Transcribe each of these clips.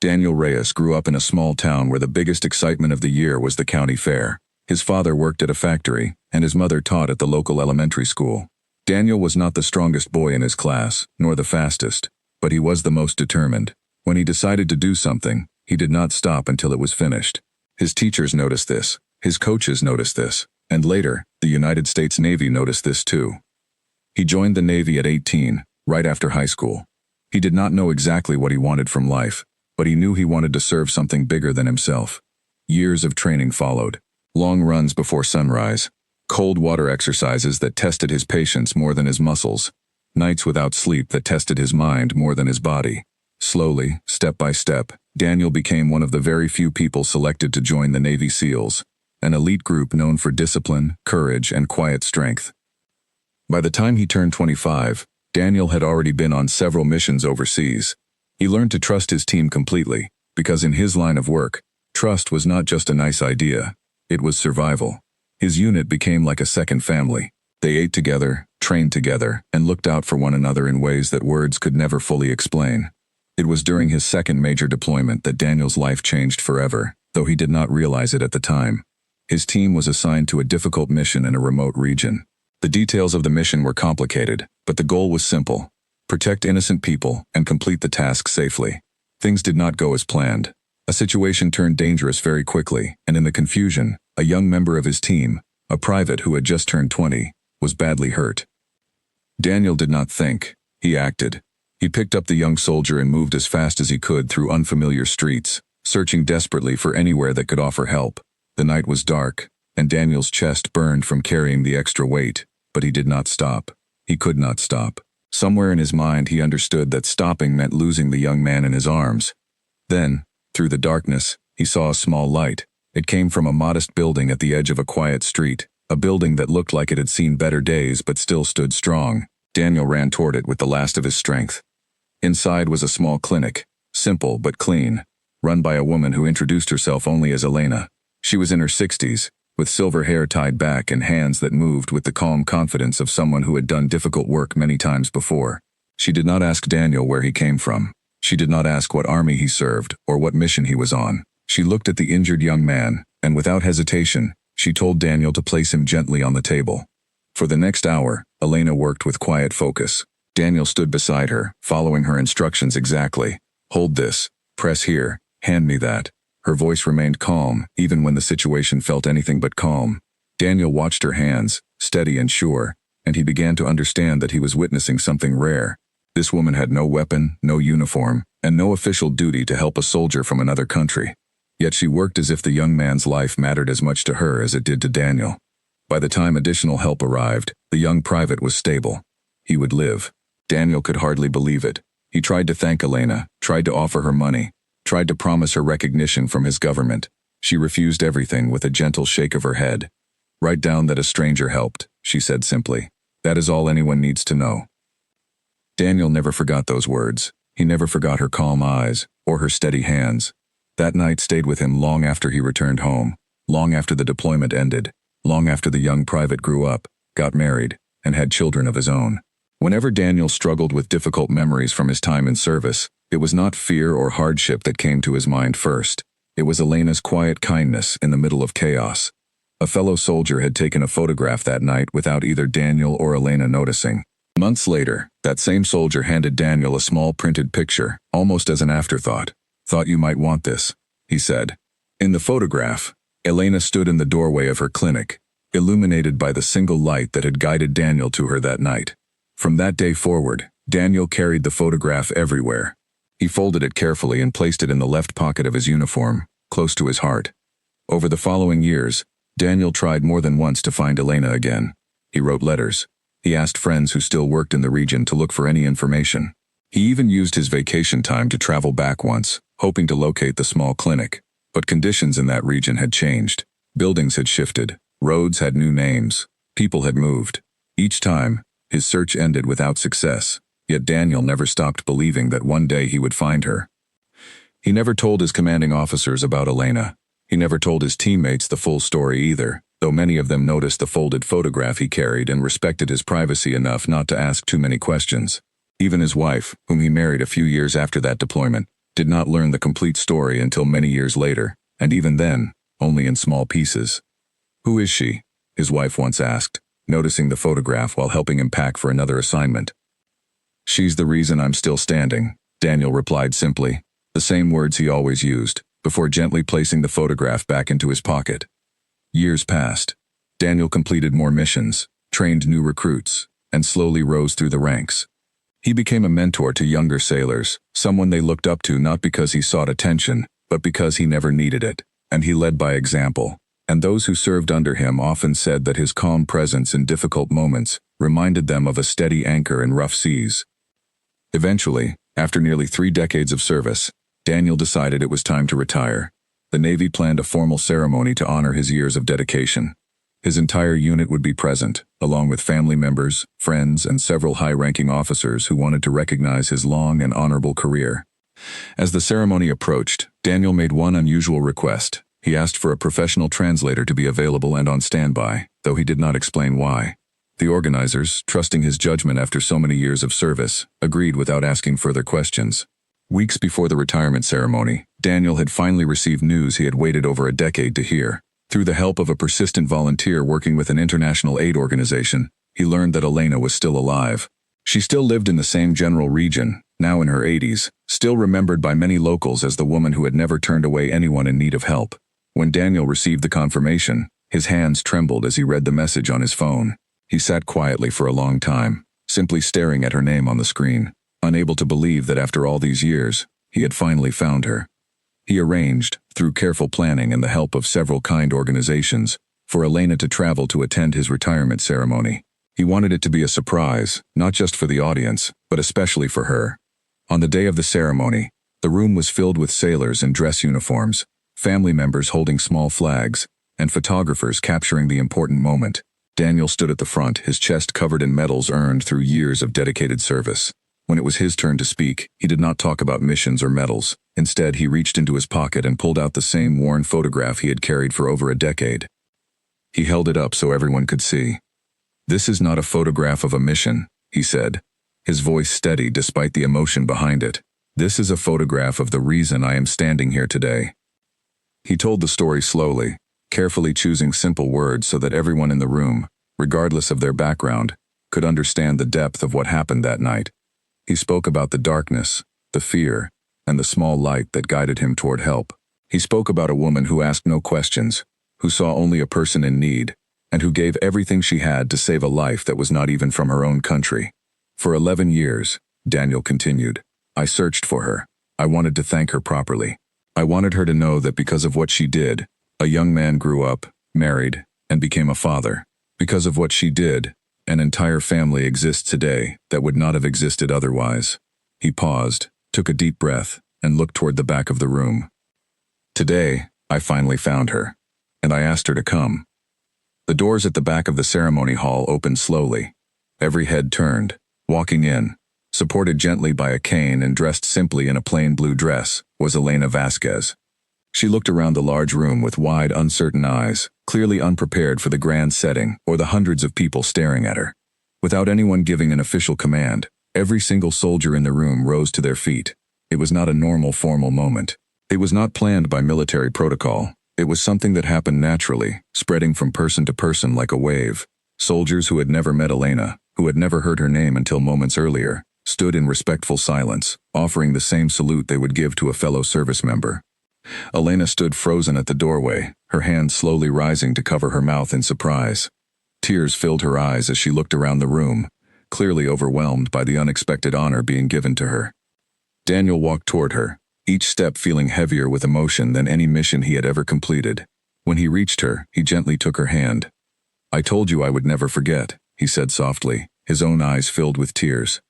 Daniel Reyes grew up in a small town where the biggest excitement of the year was the county fair. His father worked at a factory, and his mother taught at the local elementary school. Daniel was not the strongest boy in his class, nor the fastest, but he was the most determined. When he decided to do something, he did not stop until it was finished. His teachers noticed this, his coaches noticed this, and later, the United States Navy noticed this too. He joined the Navy at 18, right after high school. He did not know exactly what he wanted from life, but he knew he wanted to serve something bigger than himself. Years of training followed. Long runs before sunrise, cold water exercises that tested his patience more than his muscles, nights without sleep that tested his mind more than his body. Slowly, step by step, Daniel became one of the very few people selected to join the Navy SEALs, an elite group known for discipline, courage, and quiet strength. By the time he turned 25, Daniel had already been on several missions overseas. He learned to trust his team completely, because in his line of work, trust was not just a nice idea, it was survival. His unit became like a second family. They ate together, trained together, and looked out for one another in ways that words could never fully explain. It was during his second major deployment that Daniel's life changed forever, though he did not realize it at the time. His team was assigned to a difficult mission in a remote region. The details of the mission were complicated, but the goal was simple: protect innocent people and complete the task safely. Things did not go as planned. A situation turned dangerous very quickly, and in the confusion, a young member of his team, a private who had just turned 20, was badly hurt. Daniel did not think, he acted. He picked up the young soldier and moved as fast as he could through unfamiliar streets, searching desperately for anywhere that could offer help. The night was dark, and Daniel's chest burned from carrying the extra weight, but he did not stop. He could not stop. Somewhere in his mind he understood that stopping meant losing the young man in his arms. Then, through the darkness, he saw a small light. It came from a modest building at the edge of a quiet street, a building that looked like it had seen better days but still stood strong. Daniel ran toward it with the last of his strength. Inside was a small clinic, simple but clean, run by a woman who introduced herself only as Elena. She was in her 60s, with silver hair tied back and hands that moved with the calm confidence of someone who had done difficult work many times before. She did not ask Daniel where he came from. She did not ask what army he served or what mission he was on. She looked at the injured young man, and without hesitation, she told Daniel to place him gently on the table. For the next hour, Elena worked with quiet focus. Daniel stood beside her, following her instructions exactly. Hold this, press here, hand me that. Her voice remained calm, even when the situation felt anything but calm. Daniel watched her hands, steady and sure, and he began to understand that he was witnessing something rare. This woman had no weapon, no uniform, and no official duty to help a soldier from another country. Yet she worked as if the young man's life mattered as much to her as it did to Daniel. By the time additional help arrived, the young private was stable. He would live. Daniel could hardly believe it. He tried to thank Elena, tried to offer her money, tried to promise her recognition from his government. She refused everything with a gentle shake of her head. "Write down that a stranger helped," she said simply. "That is all anyone needs to know." Daniel never forgot those words. He never forgot her calm eyes, or her steady hands. That night stayed with him long after he returned home, long after the deployment ended, long after the young private grew up, got married, and had children of his own. Whenever Daniel struggled with difficult memories from his time in service, it was not fear or hardship that came to his mind first. It was Elena's quiet kindness in the middle of chaos. A fellow soldier had taken a photograph that night without either Daniel or Elena noticing. Months later, that same soldier handed Daniel a small printed picture, almost as an afterthought. "Thought you might want this," he said. In the photograph, Elena stood in the doorway of her clinic, illuminated by the single light that had guided Daniel to her that night. From that day forward, Daniel carried the photograph everywhere. He folded it carefully and placed it in the left pocket of his uniform, close to his heart. Over the following years, Daniel tried more than once to find Elena again. He wrote letters. He asked friends who still worked in the region to look for any information. He even used his vacation time to travel back once, hoping to locate the small clinic. But conditions in that region had changed. Buildings had shifted. Roads had new names. People had moved. Each time, his search ended without success. Yet Daniel never stopped believing that one day he would find her. He never told his commanding officers about Elena. He never told his teammates the full story either, though many of them noticed the folded photograph he carried and respected his privacy enough not to ask too many questions. Even his wife, whom he married a few years after that deployment, did not learn the complete story until many years later, and even then, only in small pieces. "Who is she?" his wife once asked, noticing the photograph while helping him pack for another assignment. "She's the reason I'm still standing," Daniel replied simply, the same words he always used, before gently placing the photograph back into his pocket. Years passed. Daniel completed more missions, trained new recruits, and slowly rose through the ranks. He became a mentor to younger sailors, someone they looked up to not because he sought attention, but because he never needed it, and he led by example. And those who served under him often said that his calm presence in difficult moments reminded them of a steady anchor in rough seas. Eventually, after nearly 3 decades of service, Daniel decided it was time to retire. The Navy planned a formal ceremony to honor his years of dedication. His entire unit would be present, along with family members, friends, and several high-ranking officers who wanted to recognize his long and honorable career. As the ceremony approached, Daniel made one unusual request. He asked for a professional translator to be available and on standby, though he did not explain why. The organizers, trusting his judgment after so many years of service, agreed without asking further questions. Weeks before the retirement ceremony, Daniel had finally received news he had waited over a decade to hear. Through the help of a persistent volunteer working with an international aid organization, he learned that Elena was still alive. She still lived in the same general region, now in her 80s, still remembered by many locals as the woman who had never turned away anyone in need of help. When Daniel received the confirmation, his hands trembled as he read the message on his phone. He sat quietly for a long time, simply staring at her name on the screen, unable to believe that after all these years, he had finally found her. He arranged, through careful planning and the help of several kind organizations, for Elena to travel to attend his retirement ceremony. He wanted it to be a surprise, not just for the audience, but especially for her. On the day of the ceremony, the room was filled with sailors in dress uniforms, family members holding small flags, and photographers capturing the important moment. Daniel stood at the front, his chest covered in medals earned through years of dedicated service. When it was his turn to speak, he did not talk about missions or medals. Instead, he reached into his pocket and pulled out the same worn photograph he had carried for over a decade. He held it up so everyone could see. "This is not a photograph of a mission," he said, his voice steady despite the emotion behind it. "This is a photograph of the reason I am standing here today." He told the story slowly, carefully choosing simple words so that everyone in the room, regardless of their background, could understand the depth of what happened that night. He spoke about the darkness, the fear, and the small light that guided him toward help. He spoke about a woman who asked no questions, who saw only a person in need, and who gave everything she had to save a life that was not even from her own country. "For 11 years, Daniel continued, I searched for her. I wanted to thank her properly. I wanted her to know that because of what she did, a young man grew up, married, and became a father. Because of what she did, an entire family exists today that would not have existed otherwise." He paused, took a deep breath, and looked toward the back of the room. "Today, I finally found her, and I asked her to come." The doors at the back of the ceremony hall opened slowly. Every head turned. Walking in, supported gently by a cane and dressed simply in a plain blue dress, was Elena Vasquez. She looked around the large room with wide, uncertain eyes, clearly unprepared for the grand setting or the hundreds of people staring at her. Without anyone giving an official command, every single soldier in the room rose to their feet. It was not a normal formal moment. It was not planned by military protocol. It was something that happened naturally, spreading from person to person like a wave. Soldiers who had never met Elena, who had never heard her name until moments earlier, stood in respectful silence, offering the same salute they would give to a fellow service member. Elena stood frozen at the doorway, her hands slowly rising to cover her mouth in surprise. Tears filled her eyes as she looked around the room, clearly overwhelmed by the unexpected honor being given to her. Daniel walked toward her, each step feeling heavier with emotion than any mission he had ever completed. When he reached her, he gently took her hand. "I told you I would never forget," he said softly, his own eyes filled with tears.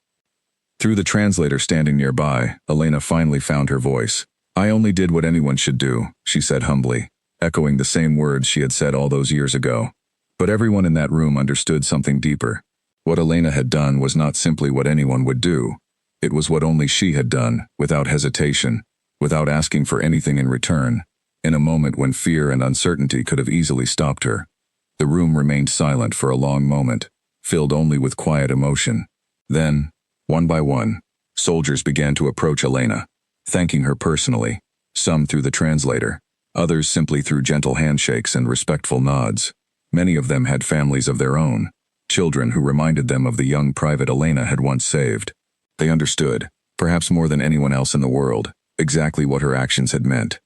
Through the translator standing nearby, Elena finally found her voice. "I only did what anyone should do," she said humbly, echoing the same words she had said all those years ago. But everyone in that room understood something deeper. What Elena had done was not simply what anyone would do. It was what only she had done, without hesitation, without asking for anything in return, in a moment when fear and uncertainty could have easily stopped her. The room remained silent for a long moment, filled only with quiet emotion. Then, one by one, soldiers began to approach Elena. thanking her personally, some through the translator, others simply through gentle handshakes and respectful nods. Many of them had families of their own, children who reminded them of the young private Elena had once saved. They understood, perhaps more than anyone else in the world, exactly what her actions had meant.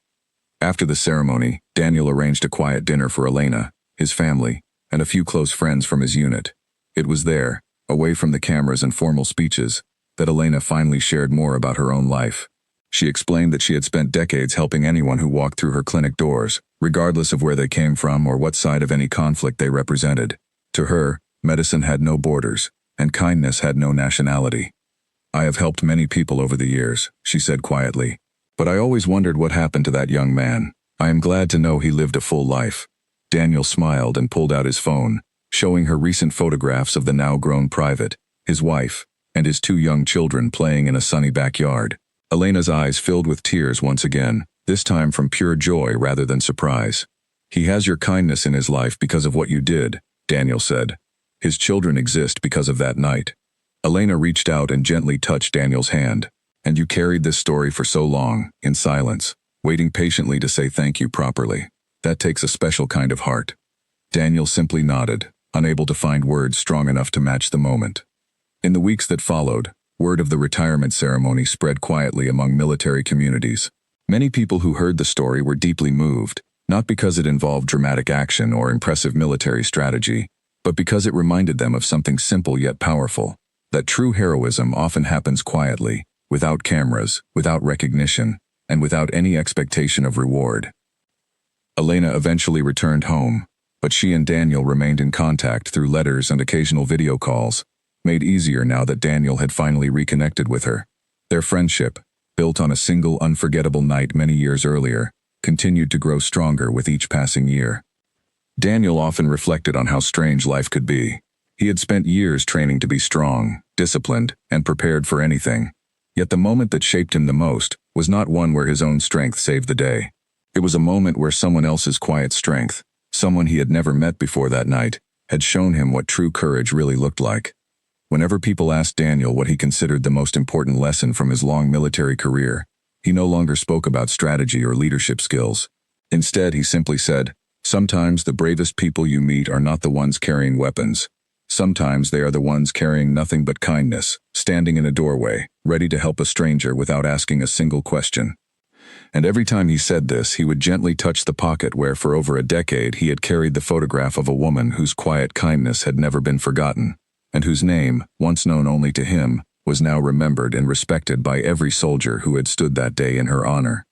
After the ceremony, Daniel arranged a quiet dinner for Elena, his family, and a few close friends from his unit. It was there, away from the cameras and formal speeches, that Elena finally shared more about her own life. She explained that she had spent decades helping anyone who walked through her clinic doors, regardless of where they came from or what side of any conflict they represented. To her, medicine had no borders, and kindness had no nationality. "I have helped many people over the years," she said quietly, "but I always wondered what happened to that young man. I am glad to know he lived a full life." Daniel smiled and pulled out his phone, showing her recent photographs of the now-grown private, his wife, and his 2 young children playing in a sunny backyard. Elena's eyes filled with tears once again, this time from pure joy rather than surprise. "He has your kindness in his life because of what you did," Daniel said. "His children exist because of that night." Elena reached out and gently touched Daniel's hand. "And you carried this story for so long, in silence, waiting patiently to say thank you properly. That takes a special kind of heart." Daniel simply nodded, unable to find words strong enough to match the moment. In the weeks that followed, word of the retirement ceremony spread quietly among military communities. Many people who heard the story were deeply moved, not because it involved dramatic action or impressive military strategy, but because it reminded them of something simple yet powerful, that true heroism often happens quietly, without cameras, without recognition, and without any expectation of reward. Elena eventually returned home, but she and Daniel remained in contact through letters and occasional video calls, made easier now that Daniel had finally reconnected with her. Their friendship, built on a single unforgettable night many years earlier, continued to grow stronger with each passing year. Daniel often reflected on how strange life could be. He had spent years training to be strong, disciplined, and prepared for anything. Yet the moment that shaped him the most was not one where his own strength saved the day. It was a moment where someone else's quiet strength, someone he had never met before that night, had shown him what true courage really looked like. Whenever people asked Daniel what he considered the most important lesson from his long military career, he no longer spoke about strategy or leadership skills. Instead, he simply said, "Sometimes the bravest people you meet are not the ones carrying weapons. Sometimes they are the ones carrying nothing but kindness, standing in a doorway, ready to help a stranger without asking a single question." And every time he said this, he would gently touch the pocket where for over a decade he had carried the photograph of a woman whose quiet kindness had never been forgotten, and whose name, once known only to him, was now remembered and respected by every soldier who had stood that day in her honor.